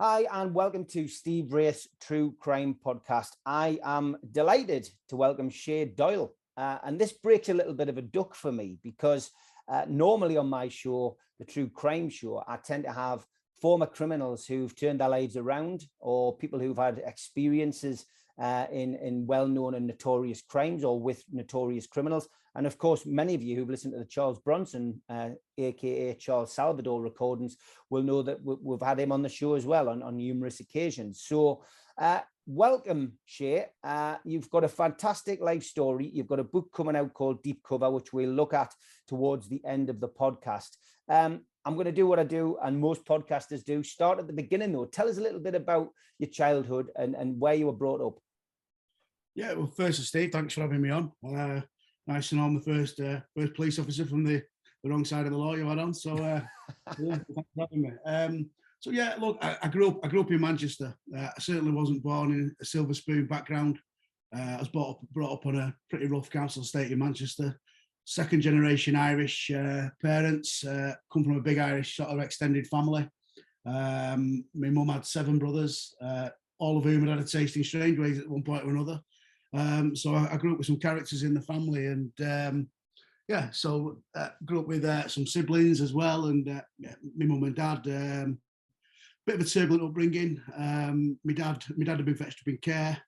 Hi, and welcome to Steve Wraith's True Crime Podcast. I am delighted to welcome Shay Doyle. And this breaks a little bit of a duck for me because normally on my show, the True Crime Show, I tend to have former criminals who've turned their lives around or people who've had experiences in well-known and notorious crimes or with notorious criminals. And of course, many of you who've listened to the Charles Bronson, aka Charles Salvador recordings, will know that we've had him on the show as well on numerous occasions. So welcome, Shay. You've got a fantastic life story. You've got a book coming out called Deep Cover, which we'll look at towards the end of the podcast. I'm going to do what I do, and most podcasters do. Start at the beginning, though. Tell us a little bit about your childhood and where you were brought up. Yeah, well, first, Steve, thanks for having me on. Nice to know I'm the first police officer from the wrong side of the law you had on. So, yeah, thanks for having me. So, yeah, look, I grew up in Manchester. I certainly wasn't born in a silver spoon background. I was brought up on a pretty rough council estate in Manchester. Second generation Irish parents, come from a big Irish sort of extended family. My mum had 7 brothers, all of whom had had a taste in strange ways at one point or another. So I grew up with some characters in the family, and grew up with some siblings as well, and my mum and dad. Bit of a turbulent upbringing. My dad had been fetched up in care,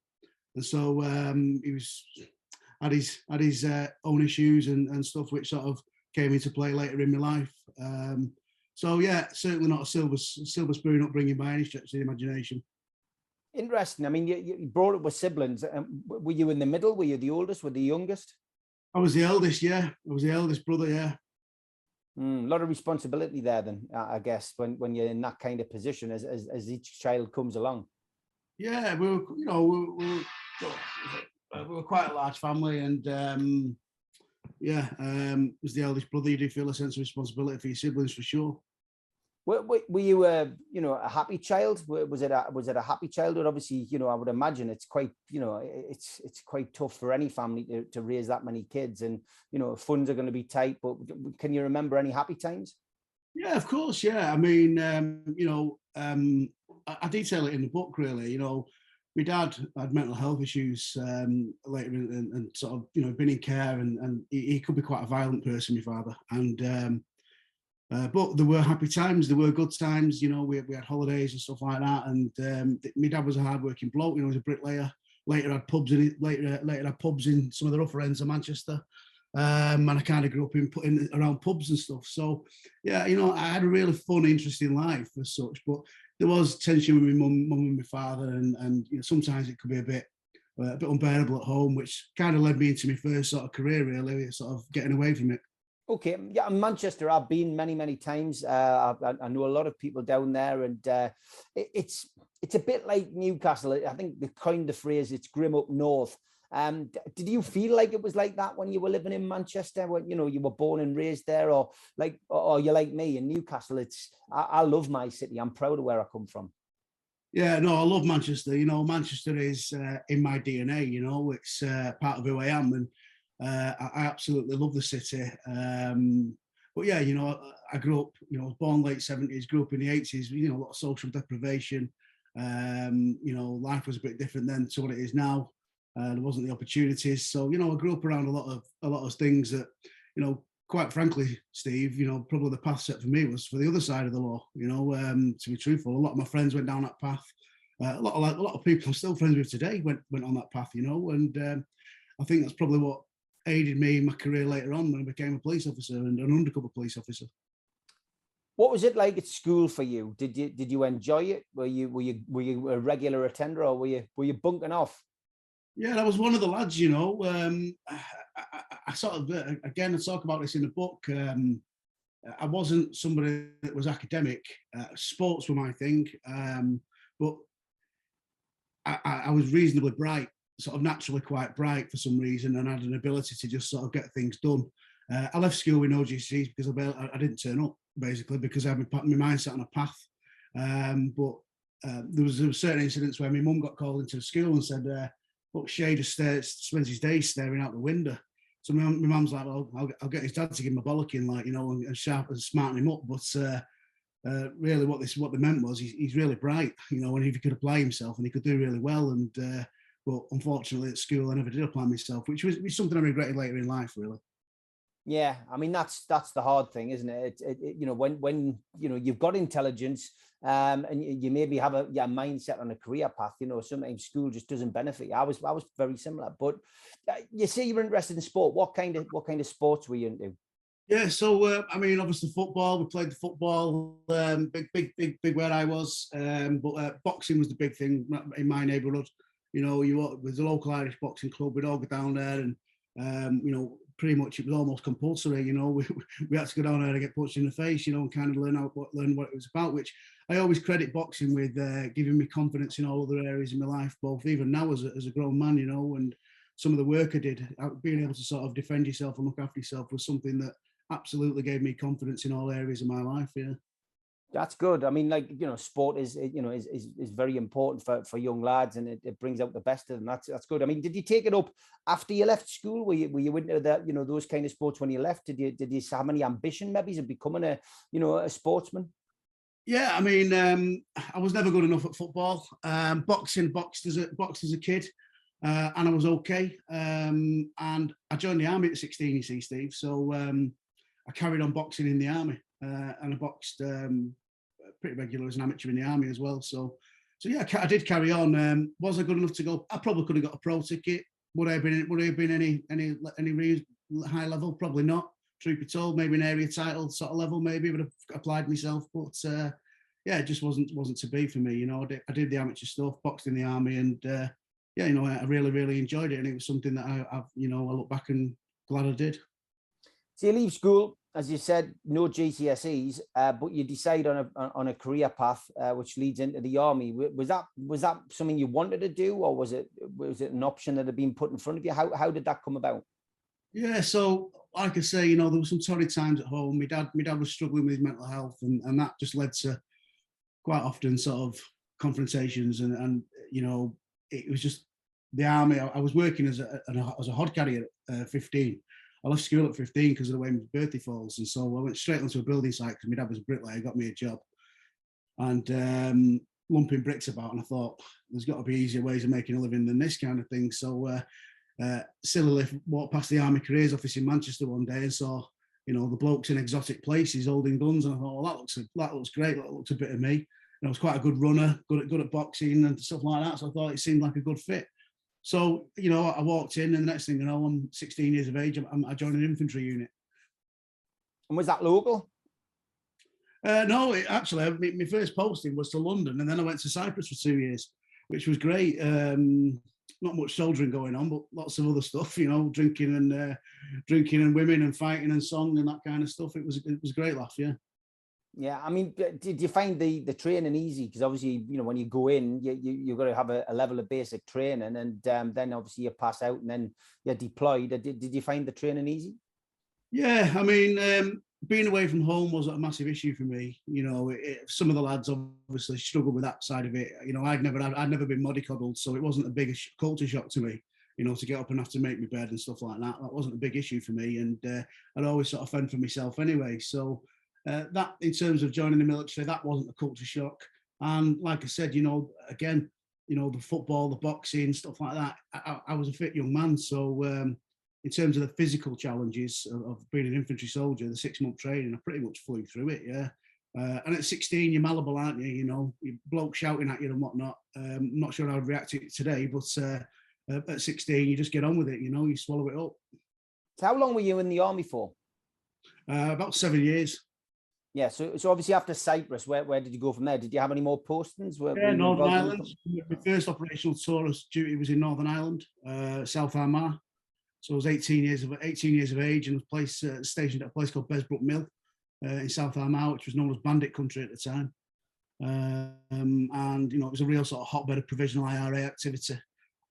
and so he had his own issues and stuff, which sort of came into play later in my life. So yeah, certainly not a silver spoon upbringing by any stretch of the imagination. Interesting. I mean, you brought up with siblings. Were you in the middle? Were you the oldest? Were the youngest? I was the eldest, yeah. I was the eldest brother, yeah. A lot of responsibility there then, I guess, when you're in that kind of position as each child comes along. Yeah, we were quite a large family, and as the eldest brother, you do feel a sense of responsibility for your siblings for sure. Were you a happy child? Was it a happy childhood? Obviously, I would imagine it's quite, it's quite tough for any family to raise that many kids, and funds are going to be tight. But can you remember any happy times? Yeah, of course. Yeah, I mean, I detail it in the book. Really, my dad had mental health issues later, and sort of been in care, and he could be quite a violent person, my father, and. But there were happy times, there were good times, we had holidays and stuff like that. And my dad was a hard-working bloke, he was a bricklayer. Later had pubs in some of the rougher ends of Manchester. And I kind of grew up in around pubs and stuff. So, yeah, I had a really fun, interesting life as such. But there was tension with my mum and my father, and sometimes it could be a bit unbearable at home, which kind of led me into my first sort of career, really, sort of getting away from it. Okay, yeah, Manchester, I've been many times. I know a lot of people down there, and it's a bit like Newcastle. I think they coined the phrase, it's grim up north. Did you feel like it was like that when you were living in Manchester, when you were born and raised there, or you're like me in Newcastle? I love my city. I'm proud of where I come from. Yeah, no, I love Manchester. Manchester is in my DNA. It's part of who I am, and I absolutely love the city. But yeah, I grew up, I was born late 70s, grew up in the 80s, a lot of social deprivation. Life was a bit different then to what it is now. There wasn't the opportunities. So, I grew up around a lot of things that, quite frankly, Steve, probably the path set for me was for the other side of the law, to be truthful. A lot of my friends went down that path. A lot of people I'm still friends with today went on that path, and I think that's probably what aided me in my career later on when I became a police officer and an undercover police officer. What was it like at school for you? Did you enjoy it? Were you a regular attender, or were you bunking off? Yeah, I was one of the lads. I sort of again, I talk about this in the book. I wasn't somebody that was academic. Sports were my thing, but I was reasonably bright. Sort of naturally quite bright for some reason, and had an ability to just sort of get things done. I left school with no GCSEs because I didn't turn up, basically, because I had my mindset on a path. But there was certain incidents where my mum got called into the school and said, look, Shay just spends his days staring out the window. So my mum's like, well, I'll get his dad to give him a bollocking, and sharp and smarten him up. But really what they meant was he's really bright, you know, and if he could apply himself and he could do really well. And but unfortunately at school I never did apply myself, which was something I regretted later in life, really. Yeah, I mean that's the hard thing, isn't it? You know, when you know you've got intelligence, and you maybe have a mindset on a career path. You know, sometimes school just doesn't benefit you. I was very similar. But you say you were interested in sport. What kind of sports were you into? Yeah, so I mean, obviously football. We played the football, big where I was. But boxing was the big thing in my neighbourhood. You know, there's a local Irish boxing club. We'd all go down there, and you know, pretty much it was almost compulsory. You know, we had to go down there and get punched in the face. You know, and kind of learn what it was about. Which I always credit boxing with giving me confidence in all other areas of my life, both even now as a grown man. You know, and some of the work I did, being able to sort of defend yourself and look after yourself was something that absolutely gave me confidence in all areas of my life. Yeah, That's good. I mean, like, you know, sport is very important for young lads, and it brings out the best of them. That's good. I mean, did you take it up after you left school? Were you into that, you know, those kind of sports when you left? Did you have any ambition maybe of becoming a sportsman? yeah. I mean, I was never good enough at football. Boxed as a kid, and I was okay. And I joined the army at 16. You see, Steve. So I carried on boxing in the army, and I boxed pretty regular as an amateur in the army as well. So yeah, I did carry on. Was I good enough to go? I probably could have got a pro ticket. Would I have been any real high level? Probably not. Truth be told, maybe an area title sort of level, maybe would have applied myself. But yeah, it just wasn't to be for me. You know, I did the amateur stuff, boxed in the army, and yeah, you know, I really enjoyed it, and it was something that I look back and glad I did. So you leave school, as you said, no GCSEs, but you decide on a career path which leads into the army. Was that something you wanted to do, or was it an option that had been put in front of you? How did that come about? Yeah, so like I say, you know, there were some torrid times at home. My dad was struggling with his mental health, and that just led to quite often sort of confrontations, and you know, it was just the army. I was working as a hod carrier at 15. I left school at 15 because of the way my birthday falls, and so I went straight onto a building site because my dad was a bricklayer, got me a job, and lumping bricks about, and I thought there's got to be easier ways of making a living than this kind of thing. So sillily walked past the Army Careers Office in Manchester one day and saw, you know, the blokes in exotic places holding guns, and I thought, well, that looks great. That looks a bit of me. And I was quite a good runner, good at boxing and stuff like that. So I thought it seemed like a good fit. So, you know, I walked in, and the next thing you know, I'm 16 years of age. I joined an infantry unit. And was that local? No, actually, my first posting was to London, and then I went to Cyprus for 2 years, which was great. Not much soldiering going on, but lots of other stuff, you know, drinking and women and fighting and song and that kind of stuff. It was a great laugh, yeah. Yeah, I mean, did you find the training easy? Because obviously, you know, when you go in, you've got to have a level of basic training, and then obviously you pass out and then you're deployed. Did you find the training easy? Yeah, I mean, being away from home wasn't a massive issue for me. You know, some of the lads obviously struggled with that side of it. You know, I'd never been mollycoddled, so it wasn't a big culture shock to me. You know, to get up and have to make my bed and stuff like that. That wasn't a big issue for me, and I'd always sort of fend for myself anyway. So that, in terms of joining the military, that wasn't a culture shock. And like I said, you know, again, you know, the football, the boxing, stuff like that. I was a fit young man, so in terms of the physical challenges of being an infantry soldier, the 6-month training, I pretty much flew through it, yeah. And at 16, you're malleable, aren't you? You know, you bloke shouting at you and whatnot. I'm not sure how I'd react to it today, but at 16, you just get on with it, you know, you swallow it up. So how long were you in the army for? About 7 years. Yeah, so obviously after Cyprus, where did you go from there? Did you have any more postings? Northern Ireland. My first operational tour duty was in Northern Ireland, South Armagh. So I was 18 years of age, and was stationed at a place called Besbrook Mill in South Armagh, which was known as Bandit Country at the time. And you know, it was a real sort of hotbed of provisional IRA activity.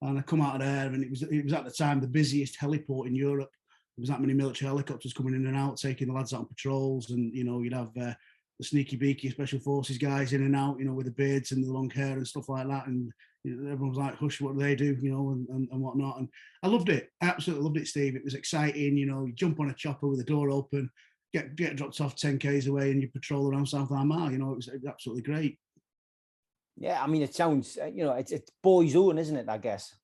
And I come out of there, and it was at the time the busiest heliport in Europe. There was that many military helicopters coming in and out, taking the lads out on patrols, and you know, you'd have the sneaky beaky special forces guys in and out, you know, with the beards and the long hair and stuff like that, and you know, everyone was like, hush, what do they do, you know, and whatnot. And I loved it. I absolutely loved it, Steve. It was exciting, you know, you jump on a chopper with the door open, get dropped off 10 k's away and you patrol around South Armagh. You know, it was absolutely great. Yeah, I mean, it sounds, it's boys' own, isn't it? I guess.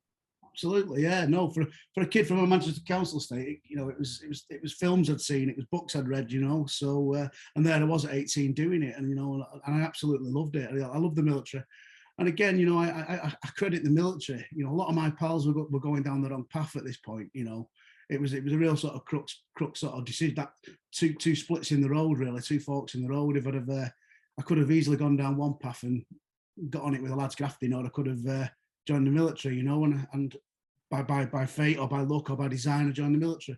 Absolutely, yeah. No, for a kid from a Manchester council estate, it was films I'd seen, it was books I'd read, So and there I was at 18 doing it, and and I absolutely loved it. I love the military, and again, I credit the military. A lot of my pals were going down the wrong path at this point. It was a real sort of crux sort of decision, that two splits in the road, really, two forks in the road. If I could have easily gone down one path and got on it with a lad's grafting, or I could have joined the military, and by fate or by luck or by design, I joined the military.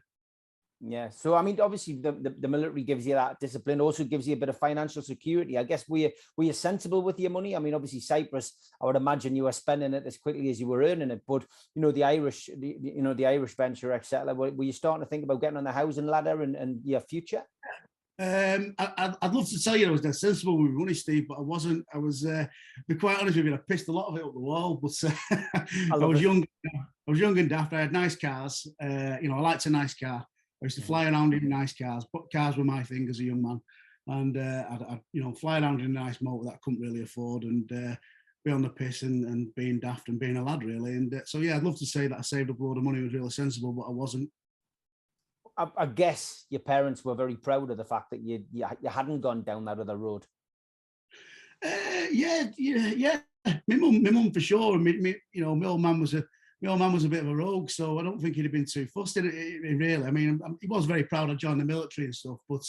Yeah. So, I mean, obviously the military gives you that discipline, also gives you a bit of financial security. I guess, were you sensible with your money? I mean, obviously Cyprus, I would imagine you were spending it as quickly as you were earning it, but the Irish venture, etc. Were you starting to think about getting on the housing ladder and your future? I'd love to tell you I was dead sensible with money, Steve, but I wasn't. I was, to be quite honest with you, I pissed a lot of it up the wall. But I was young. I was young and daft. I had nice cars. I liked a nice car. I used to fly around in nice cars. But cars were my thing as a young man, and I'd fly around in a nice motor that I couldn't really afford, and be on the piss and being daft and being a lad, really. And so yeah, I'd love to say that I saved up a load of money and was really sensible, but I wasn't. I guess your parents were very proud of the fact that you hadn't gone down that other road. Yeah. My mum for sure. My old man was a bit of a rogue, so I don't think he'd have been too fussed in it really. I mean, he was very proud I joined the military and stuff, but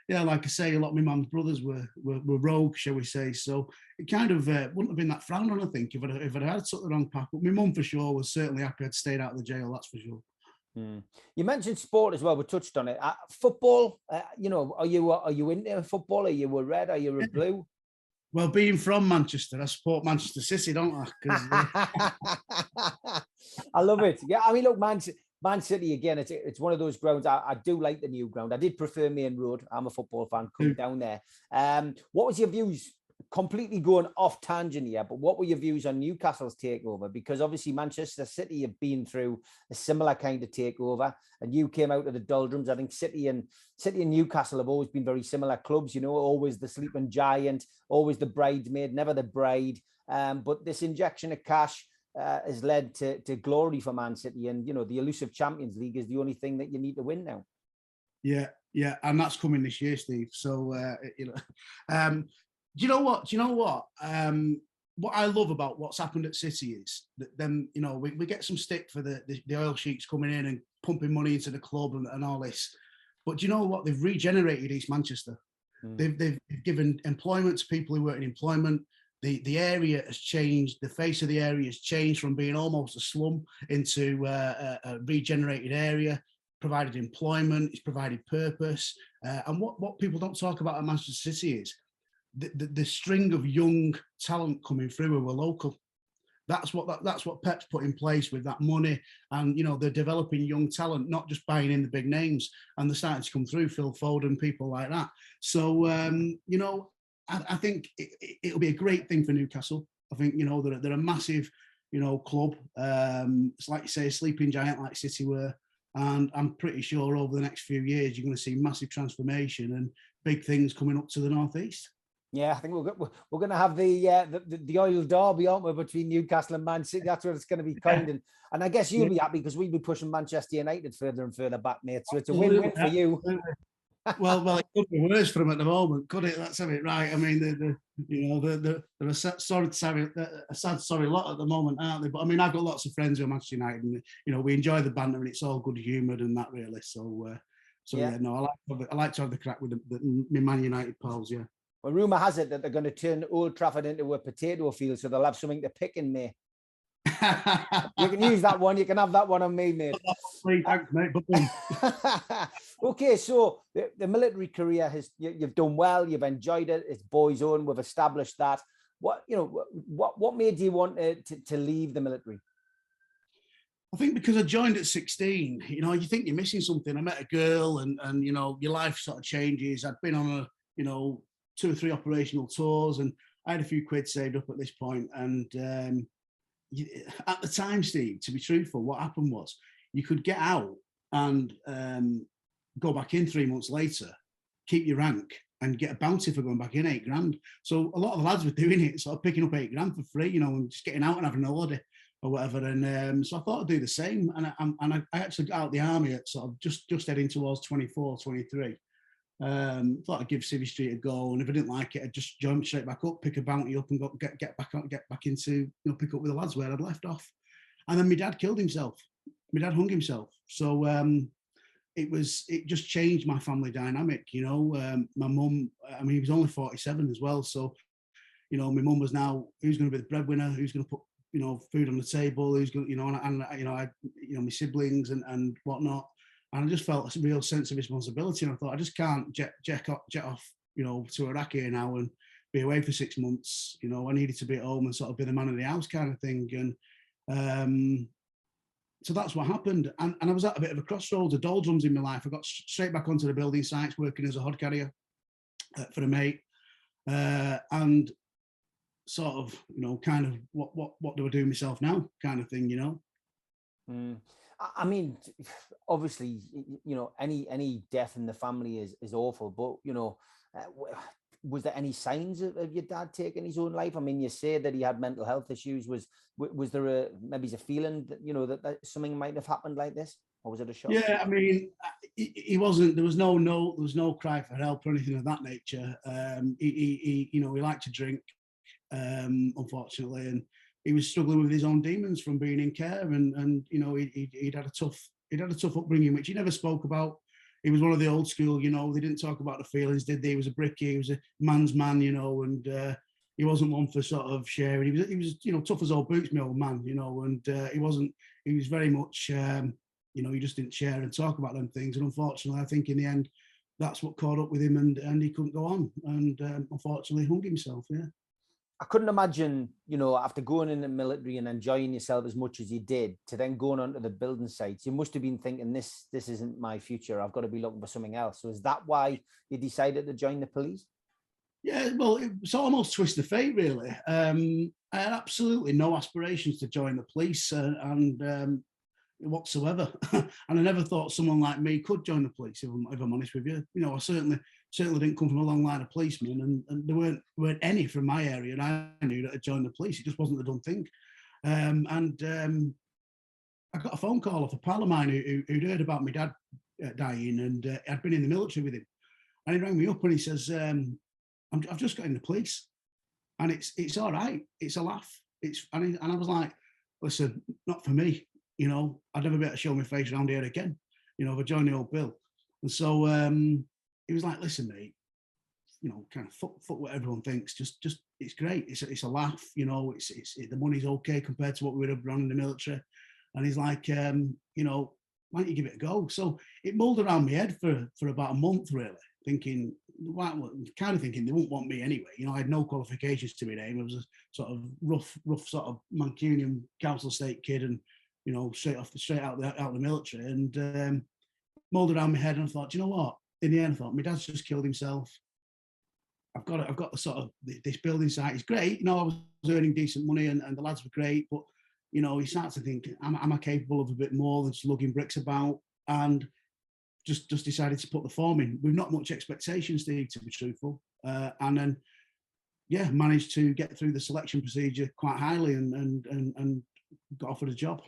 yeah, like I say, a lot of my mum's brothers were rogue, shall we say? So it kind of wouldn't have been that frowned on, I think, if I'd had took the wrong path. But my mum for sure was certainly happy I'd stayed out of the jail. That's for sure. You mentioned sport as well. We touched on it. Football. Are you into football? Are you a red? Are you a blue? Well, being from Manchester, I support Manchester City, don't I? I love it. Yeah, I mean, look, Man City again. It's one of those grounds. I do like the new ground. I did prefer Main Road. I'm a football fan. Come down there. What was your views? Completely going off tangent here, but what were your views on Newcastle's takeover? Because obviously Manchester City have been through a similar kind of takeover, and you came out of the doldrums. I think City and Newcastle have always been very similar clubs. Always the sleeping giant, always the bridesmaid, never the bride. But this injection of cash has led to glory for Man City, and the elusive Champions League is the only thing that you need to win now. Yeah, and that's coming this year, Steve. So do you know what? What I love about what's happened at City is that then, we get some stick for the oil sheiks coming in and pumping money into the club and all this. But do you know what? They've regenerated East Manchester. They've given employment to people who weren't in employment. The area has changed. The face of the area has changed from being almost a slum into a regenerated area. Provided employment, it's provided purpose. And what people don't talk about at Manchester City is the string of young talent coming through who were local. That's what Pep's put in place with that money, and they're developing young talent, not just buying in the big names, and they're starting to come through, Phil Foden, people like that. So I think it'll be a great thing for Newcastle. I think they're a massive club. It's like you say, a sleeping giant like City were, and I'm pretty sure over the next few years you're going to see massive transformation and big things coming up to the northeast. Yeah, I think we're going to have the oil derby, aren't we, between Newcastle and Man City? That's what it's going to be kind. And I guess you'll be happy because we'll be pushing Manchester United further and further back, mate. So it's a win-win for you. Well, it could be worse for them at the moment, could it? That's it, right? I mean, they're a sad, sorry lot at the moment, aren't they? But I mean, I've got lots of friends who are Manchester United, and we enjoy the banter, and it's all good humoured and that, really. So yeah, no, I like to have the crack with my Man United pals, yeah. Well, rumour has it that they're going to turn Old Trafford into a potato field, so they'll have something to pick in May. You can use that one. You can have that one on me, mate. Thanks, mate. Okay, so the military career you've done well. You've enjoyed it. It's boys' own. We've established that. What made you want to leave the military? I think because I joined at 16. You think you're missing something. I met a girl, and your life sort of changes. I'd been on a 2 or 3 operational tours, and I had a few quid saved up at this point. And at the time, Steve, to be truthful, what happened was you could get out and go back in 3 months later keep your rank and get a bounty for going back in, 8 grand. So a lot of the lads were doing it, sort of picking up 8 grand for free, you know, and just getting out and having a holiday or whatever. And so I thought I'd do the same. And I actually got out of the army at sort of just heading towards 24, 23. Thought I'd give Civvy Street a go, and if I didn't like it, I'd just jump straight back up, pick a bounty up, and get back into, you know, pick up with the lads where I'd left off. And then my dad killed himself. My dad hung himself. So it just changed my family dynamic, you know. My mum, I mean, he was only 47 as well, so you know, my mum was now, who's going to be the breadwinner, who's going to put, you know, food on the table, who's going, you know, and you know, I, you know, my siblings and whatnot. And I just felt a real sense of responsibility. And I thought, I just can't jet off, you know, to Iraq here now and be away for 6 months. You know, I needed to be at home and sort of be the man of the house kind of thing. And so that's what happened. And I was at a bit of a crossroads, a doldrums in my life. I got straight back onto the building sites, working as a hod carrier for a mate. And sort of, you know, kind of what do I do myself now kind of thing, you know. I mean, obviously, you know, any death in the family is awful, but, you know, was there any signs of your dad taking his own life? I mean, you say that he had mental health issues. Was there maybe a feeling that, you know, that something might have happened like this, or was it a shock? Yeah, I mean, he wasn't. There was no cry for help or anything of that nature. He you know, he liked to drink, unfortunately, and he was struggling with his own demons from being in care, and you know, he'd had a tough upbringing, which he never spoke about. He was one of the old school, you know, they didn't talk about the feelings, did they? He was a brickie, he was a man's man, you know, and he wasn't one for sort of sharing. He was, you know, tough as old boots, my old man, you know, and he was very much, you know, he just didn't share and talk about them things. And unfortunately, I think in the end, that's what caught up with him, and he couldn't go on, and unfortunately hung himself, yeah. I couldn't imagine, you know, after going in the military and enjoying yourself as much as you did, to then going onto the building sites, you must have been thinking, this isn't my future. I've got to be looking for something else. So is that why you decided to join the police? Yeah, well, it's almost twist of fate, really. I had absolutely no aspirations to join the police, and whatsoever. And I never thought someone like me could join the police, if I'm honest with you. You know, I certainly didn't come from a long line of policemen, and there weren't any from my area, and I knew that I'd joined the police. It just wasn't the done thing. I got a phone call off a pal of mine who'd heard about my dad dying, and I'd been in the military with him. And he rang me up and he says, I've just got in the police, and it's all right. It's a laugh. And I was like, listen, not for me. You know, I'd never be able to show my face around here again. You know, if I joined the old bill. And so he was like, listen, mate, you know, kind of fuck what everyone thinks. Just it's great. It's a laugh. You know, the money's okay compared to what we would have run in the military. And he's like, you know, why don't you give it a go? So it mulled around my head for about a month, really, thinking, kind of thinking they wouldn't want me anyway. You know, I had no qualifications to my name. I was a sort of rough sort of Mancunian council estate kid, and you know, straight out the military, and mulled around my head, and I thought, you know what? In the end, I thought, my dad's just killed himself. I've got the sort of this building site. It's great, you know. I was earning decent money, and the lads were great, but you know, you start to think, am I capable of a bit more than just lugging bricks about? And just decided to put the form in with not much expectation, Steve, to be truthful, and then yeah, managed to get through the selection procedure quite highly, and got offered a job.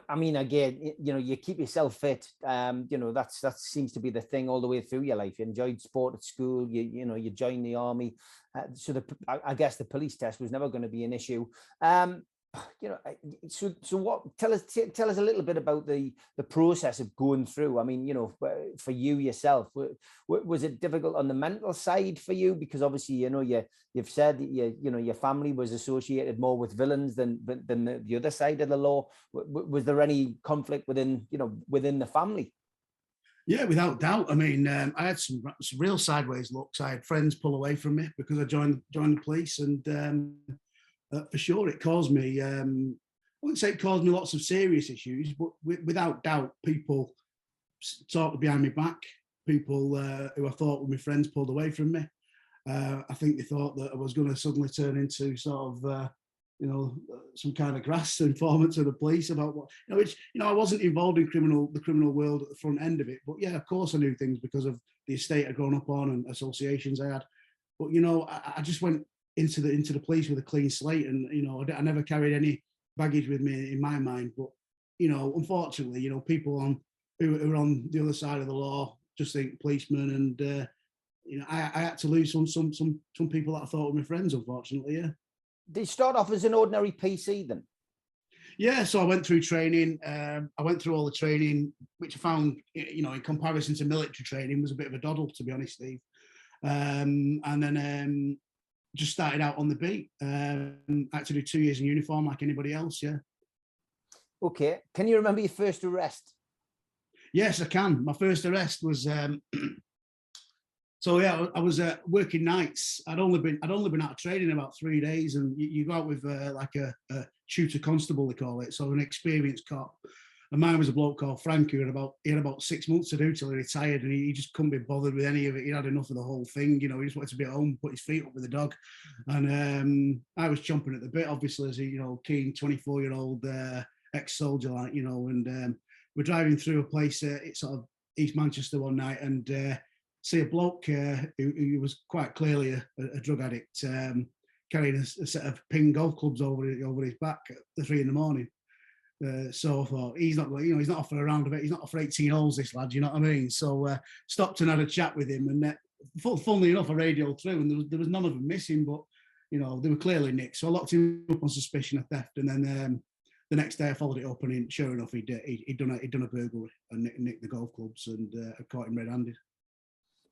I mean, again, you know, you keep yourself fit. You know, that seems to be the thing all the way through your life. You enjoyed sport at school. You know, you joined the army. So I guess the police test was never going to be an issue. You know, so what? Tell us a little bit about the process of going through. I mean, you know, for you yourself, was it difficult on the mental side for you? Because obviously, you know, you've said that you know, your family was associated more with villains than the other side of the law. Was there any conflict within the family? Yeah, without doubt. I mean, I had some real sideways looks. I had friends pull away from me because I joined the police, and for sure, it caused me, I wouldn't say it caused me lots of serious issues, but without doubt, people talked behind my back. People who I thought were my friends pulled away from me. I think they thought that I was going to suddenly turn into sort of, some kind of grass informant to the police about what, which, I wasn't involved in the criminal world at the front end of it. But yeah, of course I knew things because of the estate I'd grown up on and associations I had. But, I just went into the police with a clean slate, and, I never carried any baggage with me in my mind. But, unfortunately, people who are on the other side of the law just think policemen, and, I had to lose some people that I thought were my friends, unfortunately, yeah. Did you start off as an ordinary PC then? Yeah, so I went through training. I went through all the training, which I found, in comparison to military training, was a bit of a doddle, to be honest, Steve. And then just started out on the beat. I had to do 2 years in uniform like anybody else, yeah. Okay. Can you remember your first arrest? Yes, I can. My first arrest was... So yeah, I was working nights. I'd only been out of training about 3 days, and you go out with like a shooter constable, they call it, so an experienced cop. And mine was a bloke called Frank who had about 6 months to do till he retired, and he just couldn't be bothered with any of it. He had enough of the whole thing, he just wanted to be at home, put his feet up with the dog. And I was chomping at the bit, obviously, as a keen 24-year-old ex-soldier, like, and we're driving through a place, it's sort of East Manchester one night, and see a bloke who was quite clearly a drug addict, carrying a set of ping golf clubs over his back at 3 a.m. So I thought, he's not off for a round of it. He's not off for 18 holes, this lad. You know what I mean? So stopped and had a chat with him, and funnily enough, I radioed through, and there was none of them missing, but they were clearly nicked. So I locked him up on suspicion of theft, and then the next day I followed it up, and sure enough, he'd done a burglary and nicked the golf clubs, and I caught him red-handed.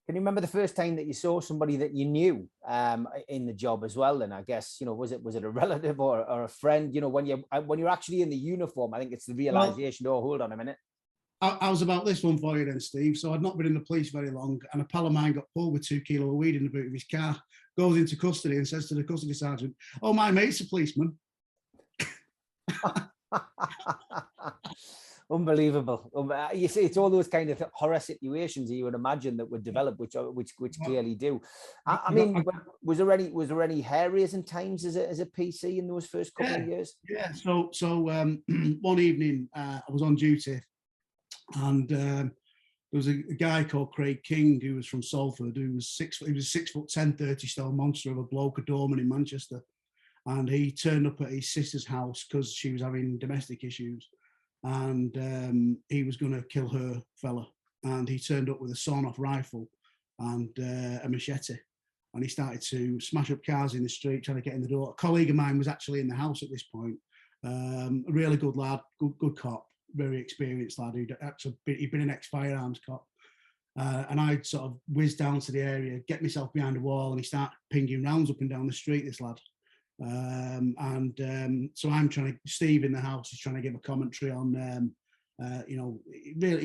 Can you remember the first time that you saw somebody that you knew in the job as well? And I guess, was it a relative or a friend? When you're actually in the uniform, I think it's the realization, oh, hold on a minute. I was about this one for you then, Steve. So I'd not been in the police very long, and a pal of mine got pulled with 2 kilos of weed in the boot of his car, goes into custody and says to the custody sergeant, "Oh, my mate's a policeman." Unbelievable. You see, it's all those kind of horror situations that you would imagine that would develop, which clearly do. I mean, was there any hair raising times as a PC in those first couple of years? Yeah. So one evening I was on duty, and there was a guy called Craig King who was from Salford, who was 6'10", 30-stone monster of a bloke, a doorman in Manchester, and he turned up at his sister's house because she was having domestic issues. And he was going to kill her fella, and he turned up with a sawn-off rifle and a machete, and he started to smash up cars in the street, trying to get in the door. A colleague of mine was actually in the house at this point, a really good lad, good cop, very experienced lad. He'd been an ex-firearms cop, and I'd sort of whizzed down to the area, get myself behind a wall, and he started pinging rounds up and down the street, this lad. So I'm Steve in the house is trying to give a commentary on, he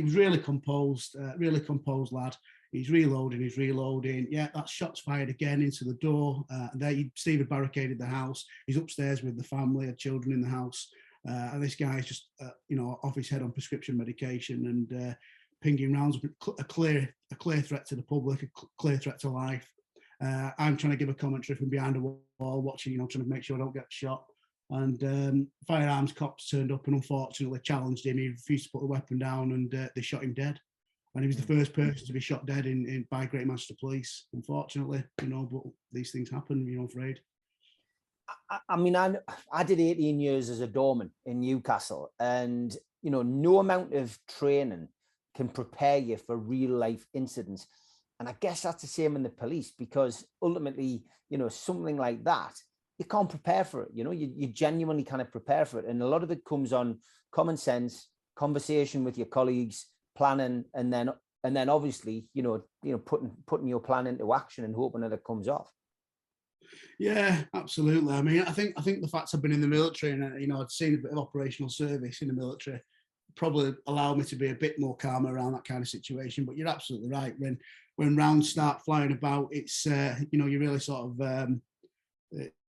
was really composed lad. He's reloading. Yeah, that shot's fired again into the door. Steve had barricaded the house. He's upstairs with the family, had children in the house. And this guy's just, off his head on prescription medication and pinging rounds, a clear threat to the public, a clear threat to life. I'm trying to give a commentary from behind a wall, watching, trying to make sure I don't get shot. And firearms cops turned up and unfortunately challenged him. He refused to put the weapon down, and they shot him dead. And he was the first person to be shot dead by Great Manchester Police, unfortunately. But these things happen. I'm afraid. I mean, I did 18 years as a doorman in Newcastle, and no amount of training can prepare you for real life incidents. And I guess that's the same in the police, because ultimately, something like that, you can't prepare for it. You genuinely kind of prepare for it. And a lot of it comes on common sense, conversation with your colleagues, planning, and then obviously, putting your plan into action and hoping that it comes off. Yeah, absolutely. I mean, I think the fact I've been in the military and I'd seen a bit of operational service in the military probably allowed me to be a bit more calm around that kind of situation. But you're absolutely right. When rounds start flying about, it's you really sort of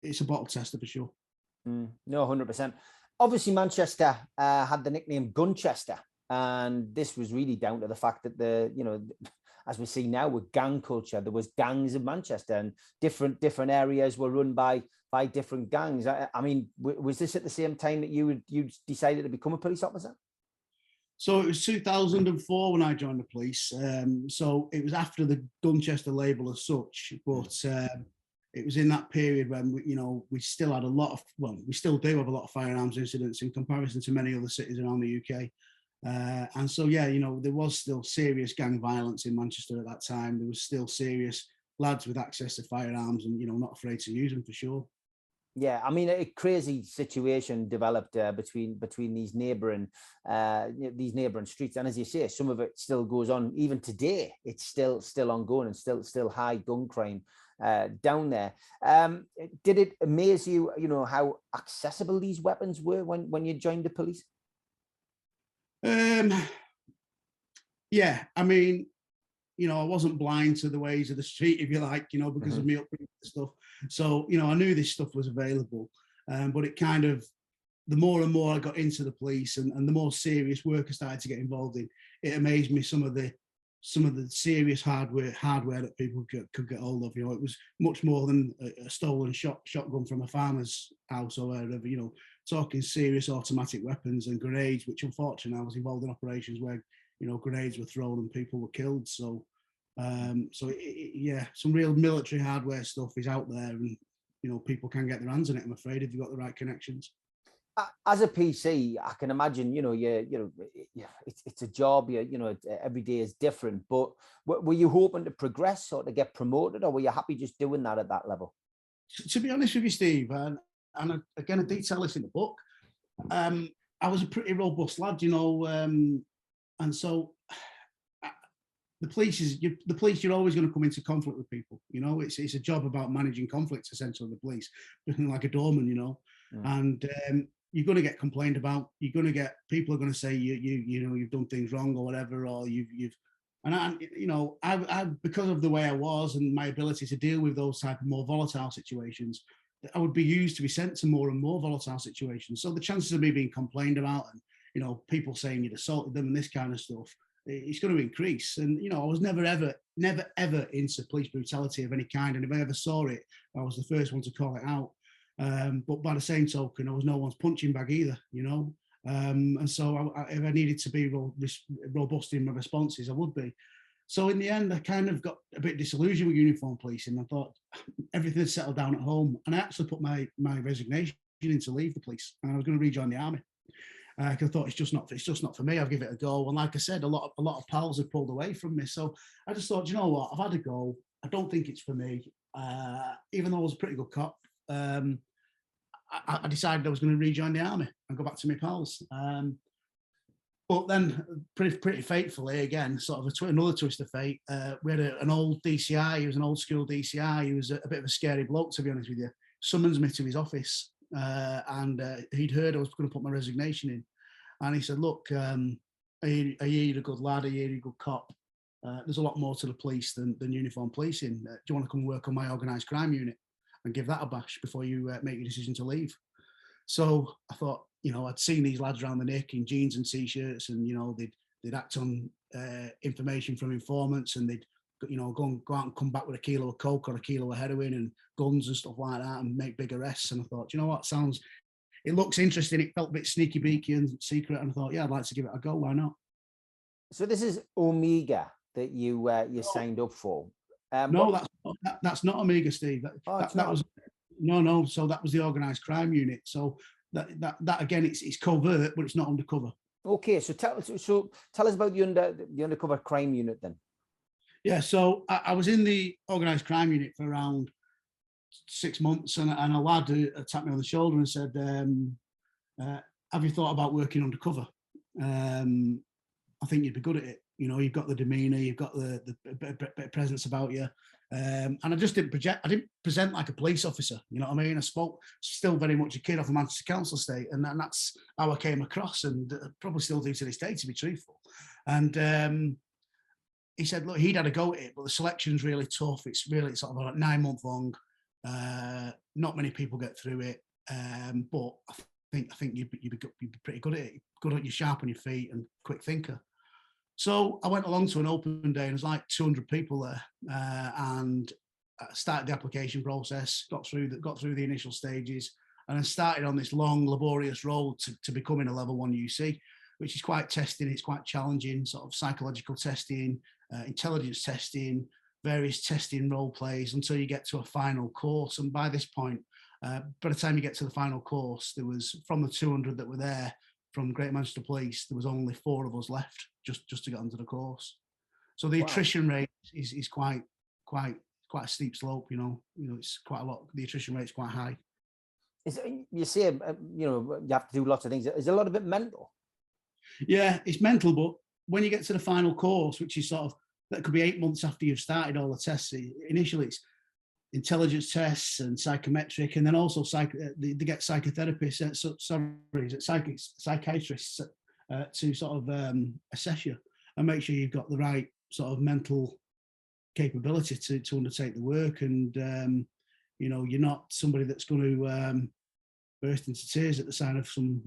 it's a bottle tester for sure. No, 100%. Obviously, Manchester had the nickname Gunchester, and this was really down to the fact that as we see now with gang culture, there was gangs in Manchester, and different areas were run by by different gangs. I mean, was this at the same time that you decided to become a police officer? So it was 2004 when I joined the police. So it was after the Dunchester label as such, but it was in that period when we still had a lot of, well, we still do have a lot of firearms incidents in comparison to many other cities around the UK. And so, yeah, there was still serious gang violence in Manchester at that time. There was still serious lads with access to firearms and, not afraid to use them for sure. Yeah, I mean, a crazy situation developed between these neighbouring streets, and as you say, some of it still goes on even today. It's still ongoing and still high gun crime down there. Did it amaze you, how accessible these weapons were when you joined the police? Yeah, I mean, I wasn't blind to the ways of the street, if you like, because of me upbringing and stuff. So, I knew this stuff was available, but it kind of, the more and more I got into the police and the more serious work I started to get involved in, it amazed me some of the serious hardware that people could get hold of. It was much more than a stolen shotgun from a farmer's house or wherever, talking serious automatic weapons and grenades, which unfortunately I was involved in operations where, grenades were thrown and people were killed. So, yeah, some real military hardware stuff is out there, and people can get their hands on it, I'm afraid, if you've got the right connections. As a PC, I can imagine, it's a job. Every day is different. But were you hoping to progress or to get promoted, or were you happy just doing that at that level? To be honest with you, Steve, and again, I detail this in the book. I was a pretty robust lad, and so the police, you're always going to come into conflict with people. It's a job about managing conflicts, essentially. The police, like a doorman, and you're going to get complained about. You're going to get, people are going to say you've done things wrong or whatever, or I because of the way I was and my ability to deal with those type of more volatile situations, I would be used to be sent to more and more volatile situations. So the chances of me being complained about and people saying you'd assaulted them and this kind of stuff, it's going to increase. And I was never ever into police brutality of any kind, and if I ever saw it, I was the first one to call it out. But by the same token, I was no one's punching bag either, and so if I needed to be robust in my responses, I would be. So in the end, I kind of got a bit disillusioned with uniform policing. I thought everything had settled down at home, and I actually put my resignation in to leave the police, and I was going to rejoin the army. I thought it's just not for me. I'll give it a go. And like I said, a lot of pals have pulled away from me. So I just thought, you know what? I've had a go. I don't think it's for me. Even though I was a pretty good cop, I decided I was going to rejoin the army and go back to my pals. But then, pretty fatefully, again, sort of another twist of fate, we had an old DCI. He was an old school DCI. He was a bit of a scary bloke, to be honest with you. Summons me to his office, and he'd heard I was going to put my resignation in. And he said, look, are you a good lad? Are you a good cop? There's a lot more to the police than uniform policing. Do you want to come work on my organised crime unit and give that a bash before you make your decision to leave? So I thought, I'd seen these lads around the neck in jeans and t-shirts, and they'd act on information from informants, and they'd go out and come back with a kilo of coke or a kilo of heroin and guns and stuff like that, and make big arrests. And I thought, you know what, it looks interesting. It felt a bit sneaky beaky and secret, and I thought, yeah, I'd like to give it a go. Why not? So this is Omega that you signed up for. No, that's not Omega, Steve. That was no. So that was the organised crime unit. So that again, it's covert, but it's not undercover. Okay, so tell us about the undercover crime unit then. Yeah, so I was in the organised crime unit for around 6 months, and a lad tapped me on the shoulder and said, have you thought about working undercover? I think you'd be good at it. You've got the demeanour, you've got the bit of presence about you. And I just didn't present like a police officer, you know what I mean? I spoke still very much a kid off a Manchester Council estate, and that's how I came across, and probably still do to this day, to be truthful. And he said, look, he'd had a go at it, but the selection's really tough. It's really sort of like 9 months long. Not many people get through it, but I think you'd be pretty good at it. Good at, you're sharp on your feet and quick thinker. So I went along to an open day, and there's like 200 people there, and started the application process, got through the initial stages, and then started on this long, laborious road to becoming a level 1 UC, which is quite testing. It's quite challenging, sort of psychological testing, intelligence testing, various testing role plays until you get to a final course. And by this point, by the time you get to the final course, there was, from the 200 that were there from Great Manchester Police, there was only 4 of us left just to get onto the course. So the attrition rate is quite a steep slope. You know, it's quite a lot. The attrition rate is quite high. You see, you have to do lots of things. Is a lot of it mental? Yeah, it's mental, but when you get to the final course, which is sort of, that could be 8 months after you've started all the tests. Initially, it's intelligence tests and psychometric, and then also they get psychotherapists, psychiatrists to sort of assess you and make sure you've got the right sort of mental capability to undertake the work. And you're not somebody that's going to burst into tears at the sign of some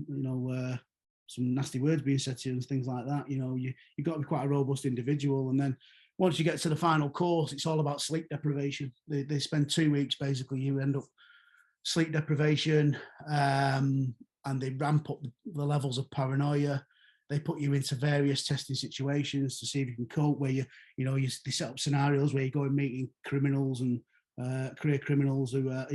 nasty words being said to you and things like that. You've got to be quite a robust individual. And then once you get to the final course, it's all about sleep deprivation. They spend 2 weeks, basically, you end up sleep deprivation, and they ramp up the levels of paranoia. They put you into various testing situations to see if you can cope, where they set up scenarios where you go and meeting criminals and career criminals who are,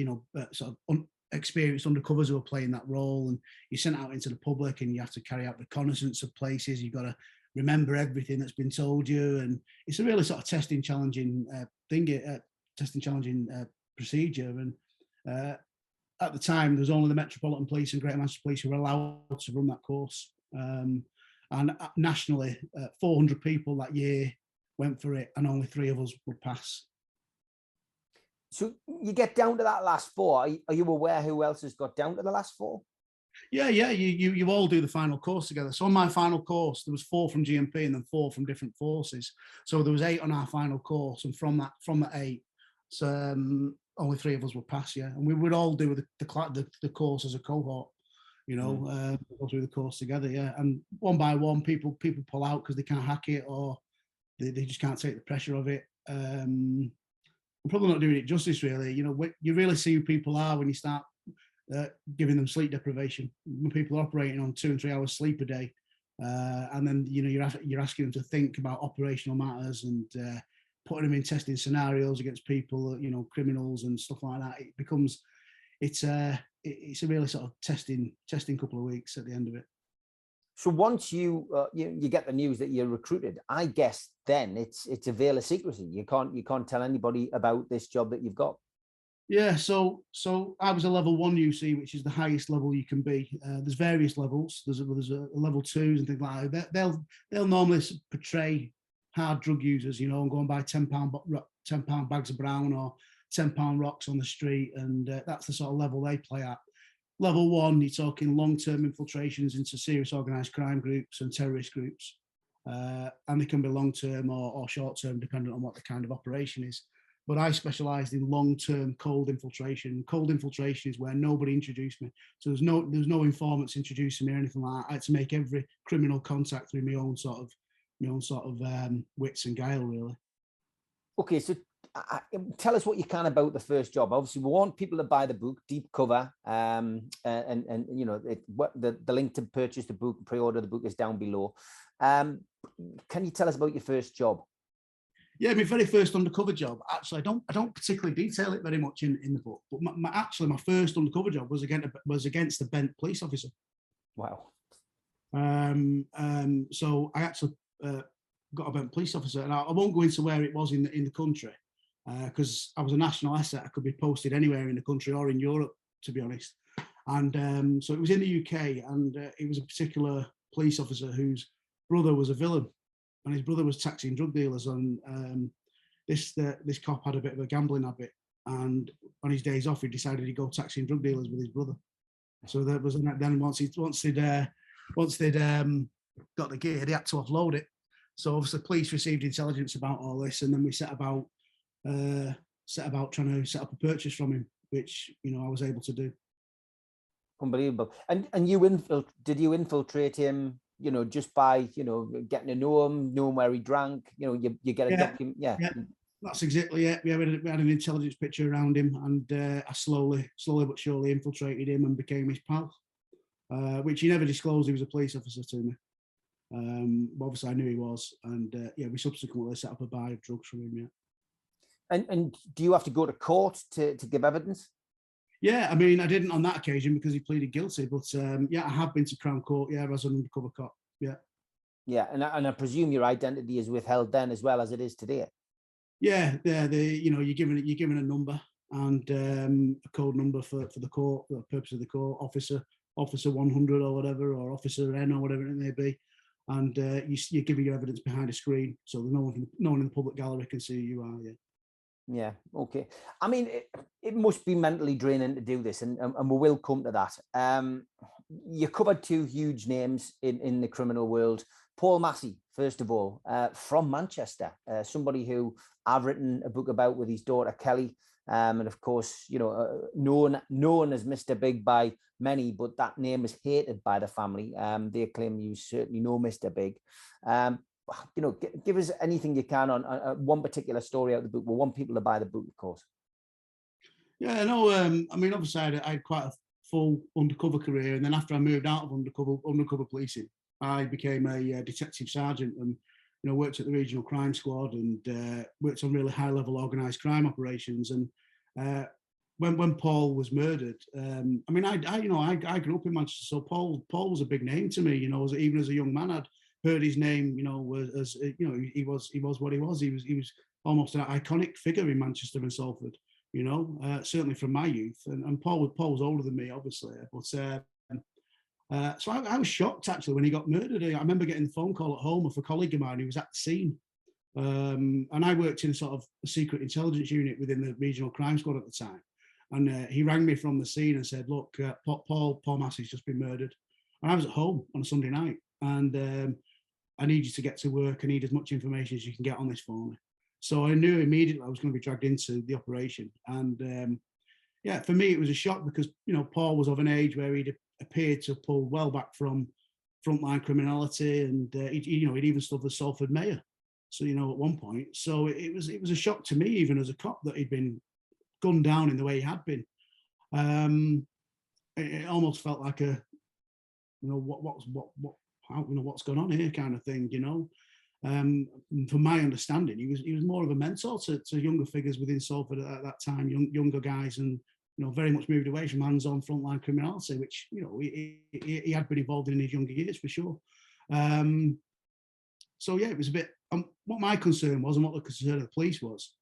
sort of experienced undercovers who are playing that role, and you're sent out into the public and you have to carry out reconnaissance of places. You've got to remember everything that's been told you, and it's a really sort of testing, challenging procedure. And at the time, there was only the Metropolitan Police and Greater Manchester Police who were allowed to run that course. And nationally, 400 people that year went for it, and only 3 of us would pass. So you get down to that last 4. Are you aware who else has got down to the last 4? Yeah. You all do the final course together. So on my final course, there was 4 from GMP and then 4 from different forces. So there was 8 on our final course, and from the 8, so only 3 of us would pass. Yeah, and we would all do the course as a cohort. Go through the course together. Yeah, and one by one, people pull out because they can't hack it, or they just can't take the pressure of it. I'm probably not doing it justice, really. You really see who people are when you start giving them sleep deprivation. When people are operating on 2 and 3 hours sleep a day, and then you're asking them to think about operational matters and putting them in testing scenarios against people, criminals and stuff like that. It's a really sort of testing couple of weeks at the end of it. So once you get the news that you're recruited, I guess then it's a veil of secrecy. You can't tell anybody about this job that you've got. Yeah, so I was a level 1 UC, which is the highest level you can be. There's various levels. There's a level 2s and things like that. They'll normally portray hard drug users, and go and buy £10 bags of brown or £10 rocks on the street, and that's the sort of level they play at. Level 1, you're talking long-term infiltrations into serious organised crime groups and terrorist groups, and they can be long-term or short-term, depending on what the kind of operation is. But I specialised in long-term cold infiltration. Cold infiltration is where nobody introduced me, so there's no informants introducing me or anything like that. I had to make every criminal contact through my own sort of wits and guile, really. Okay, so tell us what you can about the first job. Obviously, we want people to buy the book, Deep Cover, and the link to purchase the book and pre-order the book is down below. Can you tell us about your first job? Yeah, my very first undercover job. Actually, I don't particularly detail it very much in the book, but my first undercover job was against a bent police officer. Wow. So I actually got a bent police officer, and I won't go into where it was in the country, because I was a national asset. I could be posted anywhere in the country or in Europe, to be honest. And so it was in the UK, and it was a particular police officer whose brother was a villain, and his brother was taxing drug dealers. And this cop had a bit of a gambling habit, and on his days off, he decided he'd go taxing drug dealers with his brother. So that was then once they'd got the gear, they had to offload it. So obviously, police received intelligence about all this, and then we set about trying to set up a purchase from him, which I was able to do. Unbelievable. And did you infiltrate him? Just by getting to know him, knowing where he drank. You get a document. Yeah. That's exactly it. We had an intelligence picture around him, and I slowly but surely infiltrated him and became his pal, which he never disclosed he was a police officer to me. But obviously I knew he was, and yeah, we subsequently set up a buy of drugs from him. Yeah. And do you have to go to court to give evidence? Yeah, I mean, I didn't on that occasion because he pleaded guilty, but yeah, I have been to Crown Court, yeah, as an undercover cop. Yeah. Yeah, and I presume your identity is withheld then as well as it is today. Yeah, you're given a number and a code number for the court, for the purpose of the court, officer 100 or whatever, or officer N or whatever it may be, and you're giving your evidence behind a screen, so no one in the public gallery can see who you are. Yeah. Yeah. Okay. I mean, it must be mentally draining to do this, and we will come to that. You covered two huge names in the criminal world. Paul Massey, first of all, from Manchester, somebody who I've written a book about with his daughter Kelly, and of course, you know, known as Mr. Big by many, but that name is hated by the family. They claim you certainly know Mr. Big. You know, give us anything you can on one particular story out of the book. We want people to buy the book, of course. Yeah, no, I mean, obviously I had quite a full undercover career, and then after I moved out of undercover policing, I became a detective sergeant, and you know, worked at the regional crime squad, and worked on really high level organised crime operations. And when Paul was murdered, I mean, I grew up in Manchester, so Paul was a big name to me. You know, even as a young man, I'd heard his name. You know, as you know, he was what he was. He was almost an iconic figure in Manchester and Salford. You know, certainly from my youth. And Paul was older than me, obviously, but. So I was shocked actually when he got murdered. I remember getting the phone call at home of a colleague of mine who was at the scene, and I worked in sort of a secret intelligence unit within the regional crime squad at the time. And he rang me from the scene and said, "Look, Paul Massey's just been murdered," and I was at home on a Sunday night, and I need you to get to work. I need as much information as you can get on this for me. So I knew immediately I was going to be dragged into the operation, and yeah, for me it was a shock because you know Paul was of an age where he'd appeared to pull well back from frontline criminality, and he'd even stood for Salford mayor. So you know, at one point, so it was a shock to me, even as a cop, that he'd been gunned down in the way he had been. It almost felt like a, you know, what's going on here kind of thing, you know. From my understanding, he was more of a mentor to younger figures within Salford at that time, younger guys, and you know, very much moved away from hands-on frontline criminality, which you know he had been involved in his younger years for sure. So yeah, it was a bit. What my concern was, and what the concern of the police was,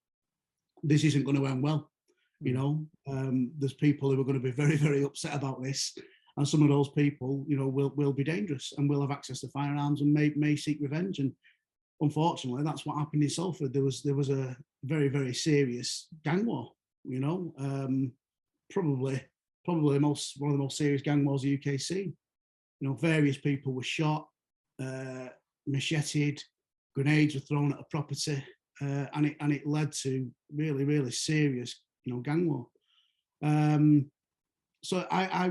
this isn't going to end well. You know, there's people who are going to be very, very upset about this, and some of those people, you know, will be dangerous and will have access to firearms and may seek revenge. And unfortunately, that's what happened in Salford. There was a very, very serious gang war. You know, probably one of the most serious gang wars the UK seen. You know, various people were shot, macheted, grenades were thrown at a property, and it led to really, really serious, you know, gang war. So I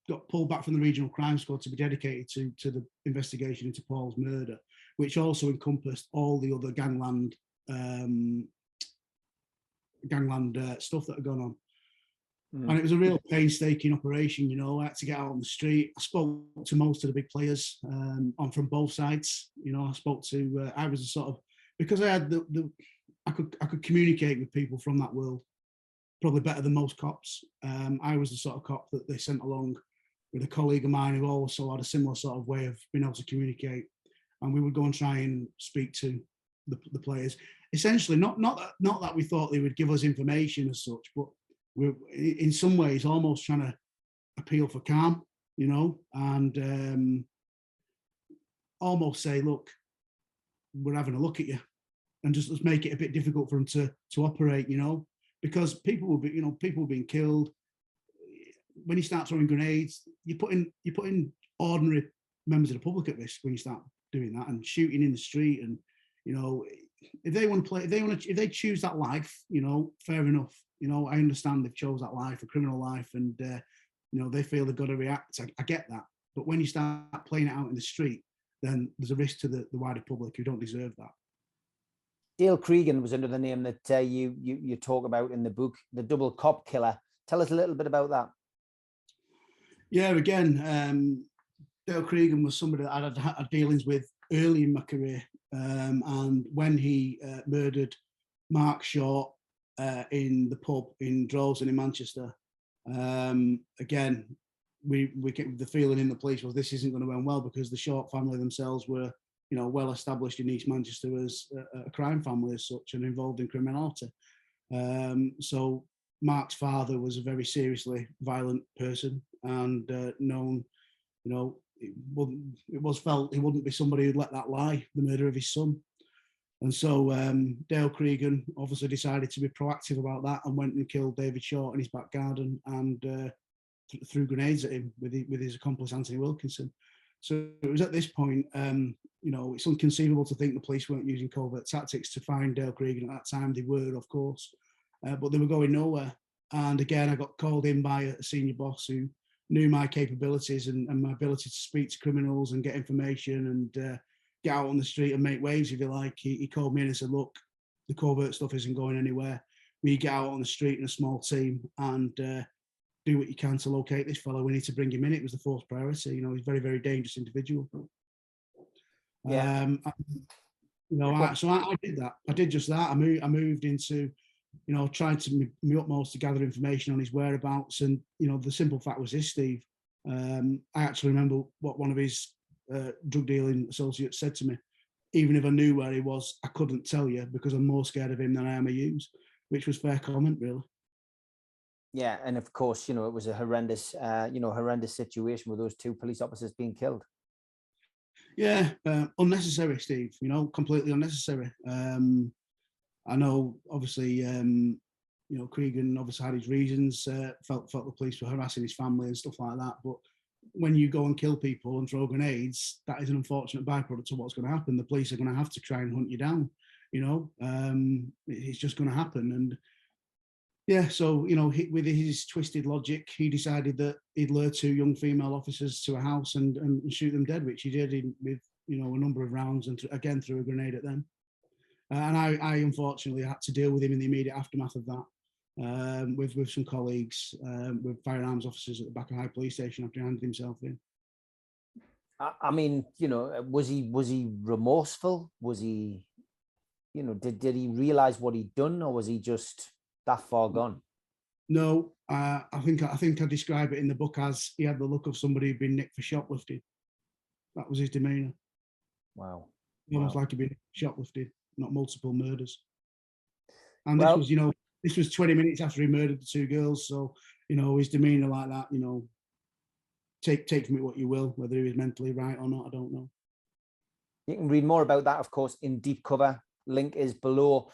got pulled back from the regional crime squad to be dedicated to the investigation into Paul's murder, which also encompassed all the other gangland stuff that had gone on. And it was a real painstaking operation, you know. I had to get out on the street. I spoke to most of the big players from both sides. You know, I spoke to. I was a sort of, because I had I could communicate with people from that world probably better than most cops. I was the sort of cop that they sent along with a colleague of mine who also had a similar sort of way of being able to communicate, and we would go and try and speak to the players. Essentially, not that we thought they would give us information as such, but we're in some ways almost trying to appeal for calm, you know, and almost say, look, we're having a look at you, and just let's make it a bit difficult for them to operate, you know, because people will be, you know, people being killed. When you start throwing grenades, you're putting ordinary members of the public at risk when you start doing that, and shooting in the street. And you know, if they want to play, if they choose that life, you know, fair enough. You know, I understand they've chose that life, a criminal life, and you know, they feel they've got to react. I get that. But when you start playing it out in the street, then there's a risk to the wider public who don't deserve that. Dale Cregan was under the name that you talk about in the book, the double cop killer. Tell us a little bit about that. Yeah, again, Dale Cregan was somebody that I had dealings with early in my career, and when he murdered Mark Short in the pub in Droylsden in Manchester, again, we get the feeling in the police was this isn't going to end well, because the Short family themselves were, you know, well established in East Manchester as a crime family as such and involved in criminality. So Mark's father was a very seriously violent person and known, you know, it was felt he wouldn't be somebody who'd let that lie, the murder of his son. And so Dale Cregan obviously decided to be proactive about that and went and killed David Short in his back garden and threw grenades at him with his accomplice Anthony Wilkinson. So it was at this point, you know, it's inconceivable to think the police weren't using covert tactics to find Dale Cregan at that time. They were, of course, but they were going nowhere. And again, I got called in by a senior boss who knew my capabilities and my ability to speak to criminals and get information and get out on the street and make waves, if you like. He called me in and said, look, the covert stuff isn't going anywhere. We get out on the street in a small team and do what you can to locate this fellow. We need to bring him in. It was the fourth priority. You know, he's a very, very dangerous individual. Yeah. You know, so I did that. I did just that. I moved into, you know, trying to my utmost to gather information on his whereabouts. And, you know, the simple fact was this, Steve. I actually remember what one of his drug dealing associates said to me. Even if I knew where he was, I couldn't tell you because I'm more scared of him than I am of you, which was fair comment, really. Yeah, and of course, you know, it was a horrendous, horrendous situation with those two police officers being killed. Yeah, unnecessary, Steve. You know, completely unnecessary. I know, obviously, you know, Cregan obviously had his reasons. Felt the police were harassing his family and stuff like that. But when you go and kill people and throw grenades, that is an unfortunate byproduct of what's going to happen. The police are going to have to try and hunt you down. You know, it's just going to happen. And yeah, so, you know, with his twisted logic, he decided that he'd lure two young female officers to a house and shoot them dead, which he did with, you know, a number of rounds and again threw a grenade at them. And I unfortunately had to deal with him in the immediate aftermath of that, with some colleagues, with firearms officers at the back of High Police Station after he handed himself in. I mean, you know, was he remorseful? Was he, you know, did he realize what he'd done, or was he just that far gone? No, I think I describe it in the book as he had the look of somebody who'd been nicked for shoplifting. That was his demeanour. Wow. Almost like he'd been shoplifted, not multiple murders. And well, this was, you know, this was 20 minutes after he murdered the two girls. So, you know, his demeanour like that, you know, take from it what you will, whether he was mentally right or not, I don't know. You can read more about that, of course, in Deep Cover. Link is below.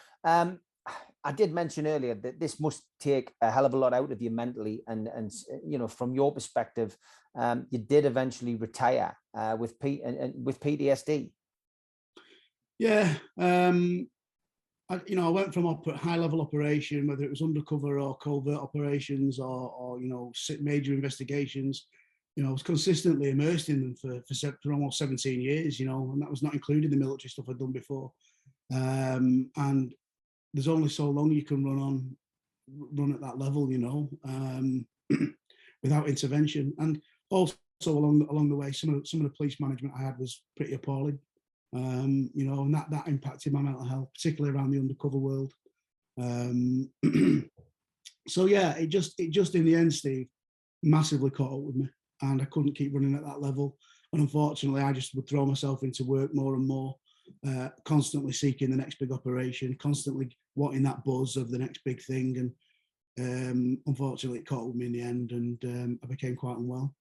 I did mention earlier that this must take a hell of a lot out of you mentally, and you know, from your perspective, you did eventually retire with PTSD. Yeah, you know, I went from high level operation, whether it was undercover or covert operations or you know, major investigations. You know, I was consistently immersed in them for almost 17 years. You know, and that was not including the military stuff I'd done before. And there's only so long you can run at that level, you know, without intervention. And also along the way, some of the police management I had was pretty appalling, you know, and that impacted my mental health, particularly around the undercover world. So yeah, it just in the end, Steve, massively caught up with me, and I couldn't keep running at that level. And unfortunately, I just would throw myself into work more and more. Constantly seeking the next big operation, constantly wanting that buzz of the next big thing, and unfortunately it caught with me in the end, and I became quite unwell.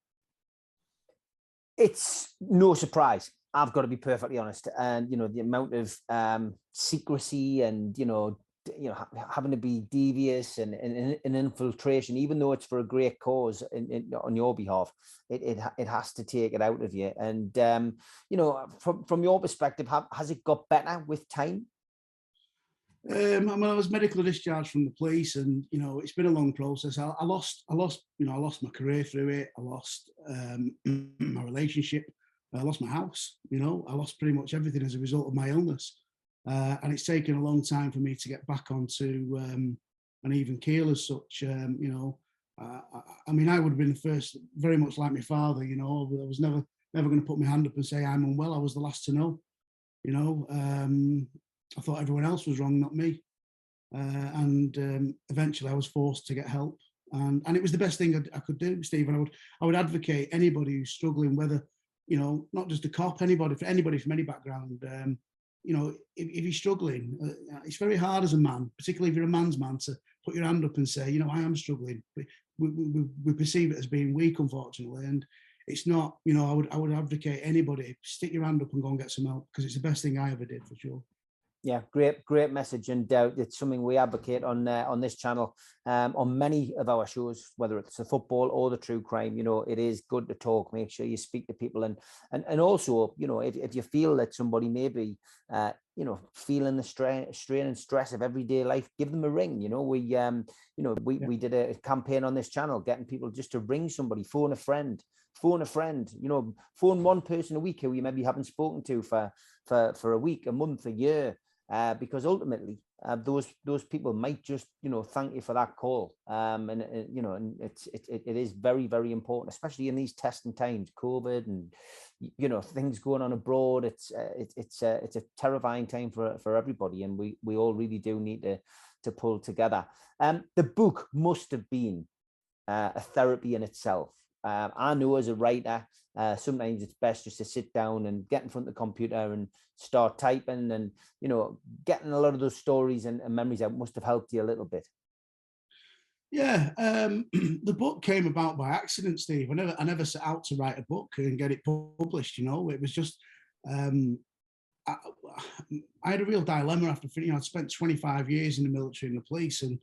It's no surprise, I've got to be perfectly honest, and you know, the amount of secrecy and you know having to be devious and infiltration, even though it's for a great cause on your behalf, it has to take it out of you. And you know, from your perspective, has it got better with time? I mean, I was medically discharged from the police, and you know, it's been a long process. I lost my career through it. I lost my relationship. I lost my house. You know, I lost pretty much everything as a result of my illness. And it's taken a long time for me to get back onto an even keel as such. You know, I mean, I would have been the first, very much like my father. You know, I was never going to put my hand up and say I'm unwell. I was the last to know. You know, I thought everyone else was wrong, not me. And eventually, I was forced to get help, and it was the best thing I could do, Steve. And I would advocate anybody who's struggling, whether, you know, not just a cop, anybody from any background. You know, if you're struggling, it's very hard as a man, particularly if you're a man's man, to put your hand up and say, you know, I am struggling. We perceive it as being weak, unfortunately, and it's not. You know, I would advocate anybody, stick your hand up and go and get some help, because it's the best thing I ever did, for sure. Yeah, great message, and it's something we advocate on this channel, on many of our shows, whether it's the football or the true crime. You know, it is good to talk. Make sure you speak to people, and also, you know, if you feel that somebody may be, you know, feeling the strain and stress of everyday life, give them a ring. You know, we did a campaign on this channel, getting people just to ring somebody, phone a friend, you know, phone one person a week who you maybe haven't spoken to for a week, a month, a year. Because ultimately, those people might just, you know, thank you for that call. And you know, and it is very, very important, especially in these testing times, COVID, and, you know, things going on abroad. It's a terrifying time for everybody, and we all really do need to pull together. The book must have been a therapy in itself. I know as a writer, sometimes it's best just to sit down and get in front of the computer and start typing, and, you know, getting a lot of those stories and memories out must have helped you a little bit. Yeah, the book came about by accident, Steve. I never set out to write a book and get it published. You know, it was just I had a real dilemma after, you know, I'd spent 25 years in the military and the police, and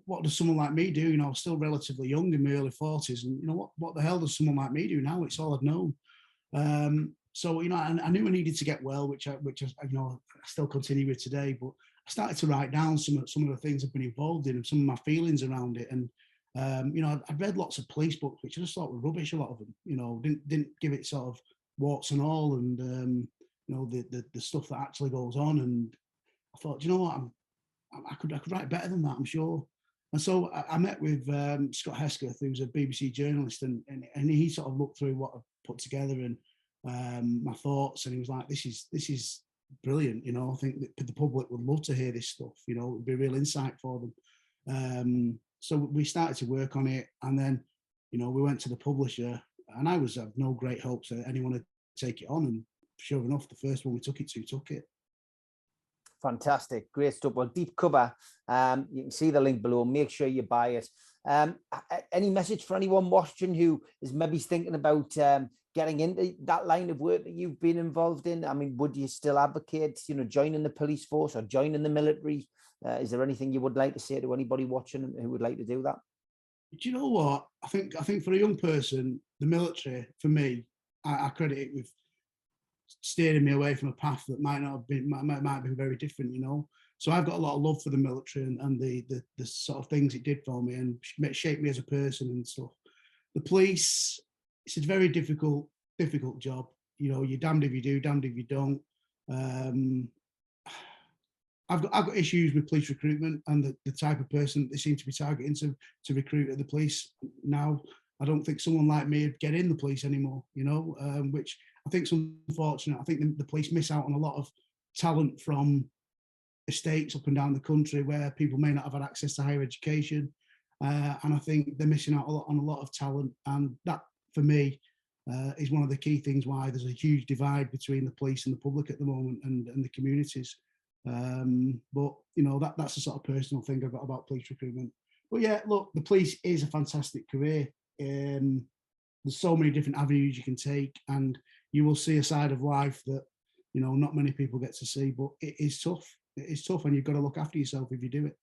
what does someone like me do? You know, I was still relatively young, in my early 40s, and, you know, what the hell does someone like me do now? It's all I'd known. So, you know, I knew I needed to get well, which I, you know, I still continue with today. But I started to write down some of the things I've been involved in, and some of my feelings around it. And you know, I'd read lots of police books, which I just thought were rubbish. A lot of them, you know, didn't give it sort of warts and all, and you know, the stuff that actually goes on. And I thought, you know what, I could write better than that, I'm sure. And so I met with Scott Hesketh, who's a BBC journalist, and he sort of looked through what I put together and my thoughts, and he was like, "This is brilliant. You know, I think that the public would love to hear this stuff. You know, it would be a real insight for them." So we started to work on it, and then, you know, we went to the publisher, and I had no great hopes that anyone would take it on, and sure enough, the first one we took it to took it. Fantastic, great stuff. Well, Deep Cover, you can see the link below. Make sure you buy it. Any message for anyone watching who is maybe thinking about getting into that line of work that you've been involved in? I mean, would you still advocate, you know, joining the police force or joining the military? Is there anything you would like to say to anybody watching who would like to do that? Do you know what? I think for a young person, the military, for me, I credit it with steering me away from a path that might have been very different, you know. So I've got a lot of love for the military and the sort of things it did for me and shaped me as a person and stuff. The police, it's a very difficult job. You know, you're damned if you do, damned if you don't. I've got issues with police recruitment and the type of person they seem to be targeting to recruit at the police now. I don't think someone like me would get in the police anymore, you know, which I think is unfortunate. I think the police miss out on a lot of talent from estates up and down the country where people may not have had access to higher education. And I think they're missing out on a lot of talent. And that, for me, is one of the key things why there's a huge divide between the police and the public at the moment and the communities. But, you know, that's a sort of personal thing I've got about police recruitment. But yeah, look, the police is a fantastic career. There's so many different avenues you can take, and you will see a side of life that, you know, not many people get to see, but it is tough. It is tough, and you've got to look after yourself if you do it.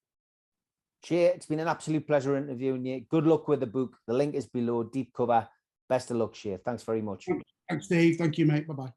Shay, it's been an absolute pleasure interviewing you. Good luck with the book. The link is below. Deep Cover. Best of luck, Shay. Thanks very much. Thanks, Steve. Thank you, mate. Bye-bye.